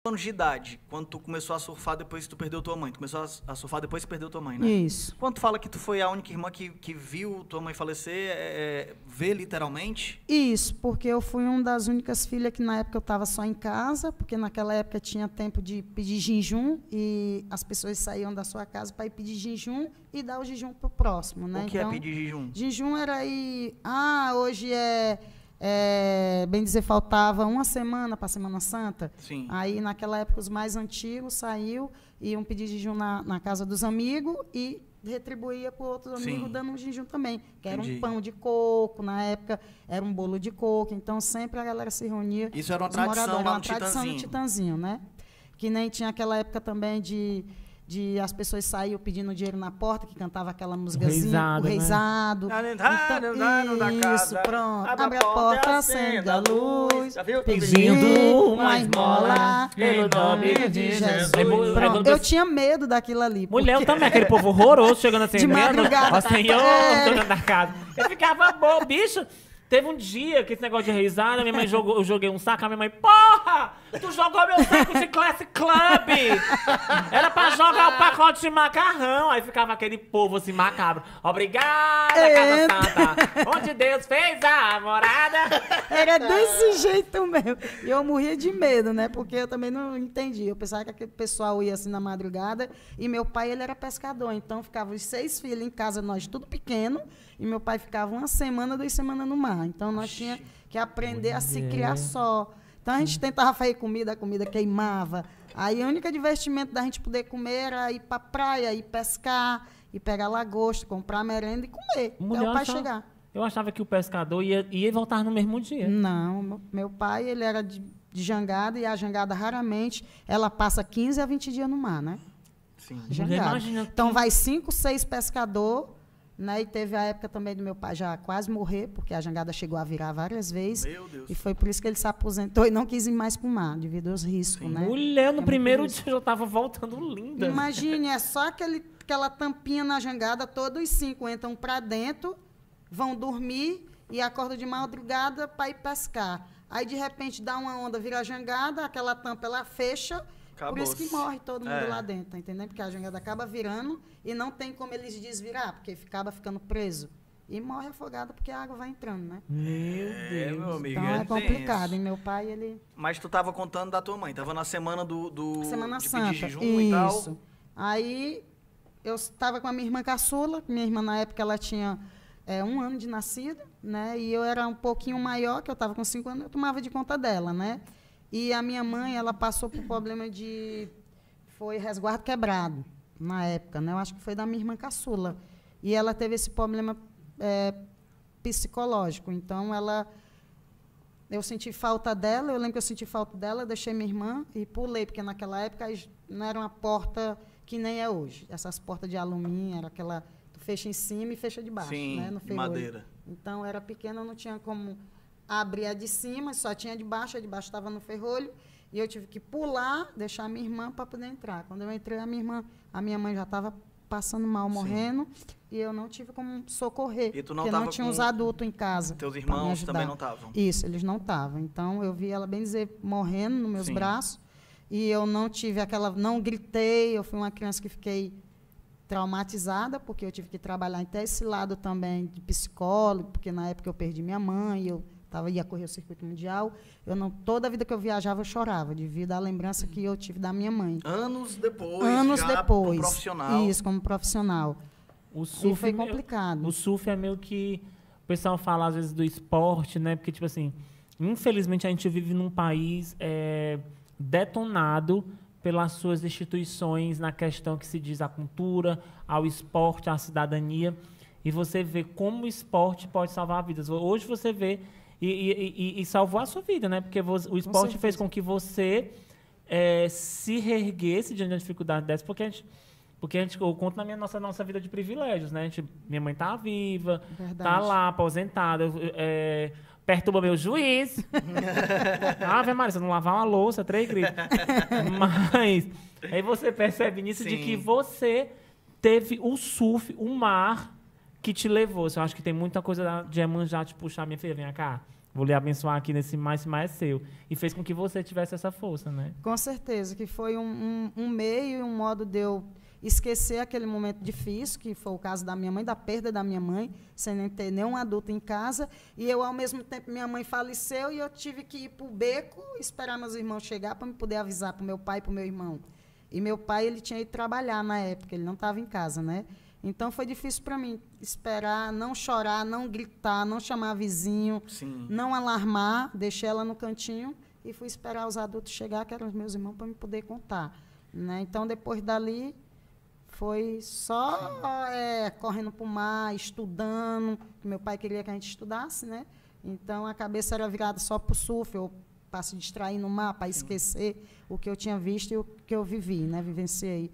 anos de idade, quando tu começou a surfar depois que tu perdeu tua mãe. Tu começou a surfar depois que perdeu tua mãe, né? Isso. Quando tu fala que tu foi a única irmã que viu tua mãe falecer, vê literalmente? Isso, porque eu fui uma das únicas filhas que na época eu estava só em casa, porque naquela época tinha tempo de pedir jejum e as pessoas saíam da sua casa para ir pedir jejum e dar o jejum para o próximo, né? O que é pedir jejum? Jejum era ir, hoje bem dizer, faltava uma semana para a Semana Santa. Sim. Aí, naquela época, os mais antigos saíam, iam pedir jejum na casa dos amigos e retribuía para o outro amigo dando um jejum também. Que era um pão de coco, na época era um bolo de coco. Então, sempre a galera se reunia. Isso era uma tradição lá no Titanzinho. Tradição no Titanzinho, né? Que nem tinha aquela época também de as pessoas saíam pedindo dinheiro na porta, que cantava aquela musicazinha, o reizado. Né? Então, isso, pronto. Abre a porta, acende a luz, pedindo uma esmola, pelo nome de Jesus. Pronto. Eu tinha medo daquilo ali. Mulher, eu também, aquele povo horroroso chegando assim, de madrugada. Ó Senhor, dona da casa. Eu ficava bom, bicho. Teve um dia que esse negócio de risada, minha mãe eu joguei um saco, a minha mãe, porra! Tu jogou meu saco de Classic Club! Era pra jogar o pacote de macarrão. Aí ficava aquele povo assim, macabro. Obrigada, Casa Santa! Onde Deus fez a morada. Era desse jeito mesmo. E eu morria de medo, né? Porque eu também não entendia. Eu pensava que aquele pessoal ia assim na madrugada. E meu pai, ele era pescador. Então, ficava os 6 filhos em casa, nós tudo pequeno. E meu pai ficava 1 semana, 2 semanas no mar. Então, nós tínhamos que aprender a se criar só. Então, a gente tentava fazer comida, a comida queimava. Aí, o único divertimento da gente poder comer era ir para a praia, ir pescar, ir pegar lagosta, comprar merenda e comer. Até o pai chegar. Eu achava que o pescador ia voltar no mesmo dia. Não, meu pai, ele era de jangada, e a jangada, raramente, ela passa 15 a 20 dias no mar, né? Sim. Jangada. Então, vai 5, 6 pescadores. Né? E teve a época também do meu pai já quase morrer, porque a jangada chegou a virar várias vezes. Meu Deus. E foi por isso que ele se aposentou e não quis ir mais para o mar, devido aos riscos. Né? Mulher, no primeiro dia já estava voltando linda. Imagine, é só aquela tampinha na jangada, todos os 5 entram para dentro, vão dormir e acordam de madrugada para ir pescar. Aí, de repente, dá uma onda, vira a jangada, aquela tampa ela fecha. Por isso que morre todo mundo lá dentro, tá entendendo? Porque a jangada acaba virando e não tem como eles desvirar, porque acaba ficando preso. E morre afogado porque a água vai entrando, né? Meu Deus. Meu amigo, então é complicado. E meu pai, ele... Mas tu tava contando da tua mãe, tava na semana Semana de Santa. pedir jejum e tal. Isso. Aí eu estava com a minha irmã caçula. Minha irmã, na época, ela tinha 1 ano de nascida, né? E eu era um pouquinho maior, que eu estava com 5 anos, eu tomava de conta dela, né? E a minha mãe, ela passou por problema foi resguardo quebrado, na época, né? Eu acho que foi da minha irmã caçula. E ela teve esse problema psicológico. Então, eu senti falta dela, eu lembro que eu senti falta dela, deixei minha irmã e pulei, porque naquela época não era uma porta que nem é hoje. Essas portas de alumínio, era aquela... Tu fecha em cima e fecha de baixo, né? No ferrolho. Madeira. Então, era pequena, não tinha como... abri a de cima, só tinha de baixo, a de baixo estava no ferrolho, e eu tive que pular, deixar a minha irmã para poder entrar. Quando eu entrei, a minha mãe já estava passando mal, morrendo, e eu não tive como socorrer, e tu não porque não tinha os adultos em casa. Teus irmãos também não estavam? Isso, eles não estavam. Então, eu vi ela, bem dizer, morrendo nos meus braços, e eu não tive não gritei, eu fui uma criança que fiquei traumatizada, porque eu tive que trabalhar até esse lado também de psicólogo, porque na época eu perdi minha mãe, eu ia correr o circuito mundial. Toda a vida que eu viajava, eu chorava, devido à lembrança que eu tive da minha mãe. Anos depois, como profissional. Isso, como profissional. E foi complicado. O surf é meio que... O pessoal fala, às vezes, do esporte, né? Porque, tipo assim, infelizmente, a gente vive num país detonado pelas suas instituições na questão que se diz à cultura, ao esporte, à cidadania. E você vê como o esporte pode salvar vidas. Hoje você vê... E salvou a sua vida, né? Porque o esporte fez com que você se reerguesse diante da dificuldade dessa, porque eu conto na nossa vida de privilégios, né? Minha mãe tá viva, tá lá, aposentada, perturba meu juiz. Ave Maria, se eu não lavar uma louça, 3 gritos. Mas aí você percebe nisso de que você teve o surf, o mar, que te levou. Eu acho que tem muita coisa de Iemanjá te puxar, minha filha, vem cá. Vou lhe abençoar aqui nesse mar, esse mar é seu. E fez com que você tivesse essa força, né? Com certeza, que foi um meio e um modo de eu esquecer aquele momento difícil, que foi o caso da minha mãe, da perda da minha mãe, sem nem ter nenhum adulto em casa. E eu, ao mesmo tempo, minha mãe faleceu e eu tive que ir para o beco, esperar meus irmãos chegar para me poder avisar para o meu pai e para o meu irmão. E meu pai, ele tinha ido trabalhar na época, ele não estava em casa, né? Então, foi difícil para mim esperar, não chorar, não gritar, não chamar vizinho, Sim. não alarmar, deixei ela no cantinho e fui esperar os adultos chegar, que eram os meus irmãos, para me poder contar, né? Então, depois dali, foi só correndo para o mar, estudando, que meu pai queria que a gente estudasse, né? Então, a cabeça era virada só para o surf, ou para se distrair no mar, para esquecer o que eu tinha visto e o que eu vivi, né? Vivenciei.